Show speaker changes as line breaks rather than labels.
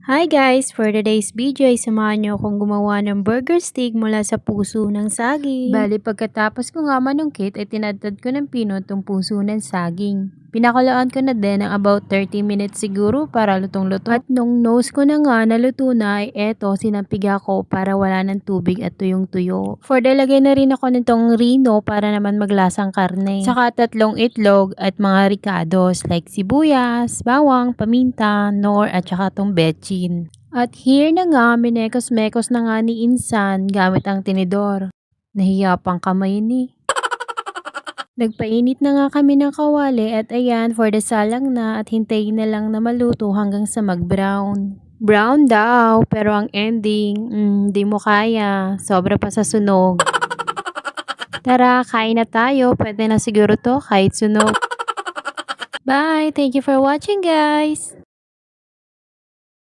Hi guys! For today's video ay samahan niyo akong gumawa ng burger steak mula sa puso ng saging. Bali pagkatapos ko nga manungkit ay tinadtad ko ng pinot tong puso ng saging. Pinakuloan ko na din ng about 30 minutes siguro para lutong-luto. At nung nose ko na nga naluto na ay eto sinampiga ko para wala ng tubig at tuyong-tuyo. For lagay na rin ako nitong rino para naman maglasang karne. Saka 3 itlog at mga ricados like sibuyas, bawang, paminta, nor at saka tong betchin. At here na nga, minekos-mekos na nga ni Insan gamit ang tinidor. Nahiya pang kamay ni. Nagpainit na nga kami ng kawali at ayan, for the salang na at hintayin na lang na maluto hanggang sa mag-brown. Brown daw, pero ang ending, di mo kaya. Sobra pa sa sunog. Tara, kain na tayo. Pwede na siguro to kahit sunog. Bye! Thank you for watching guys!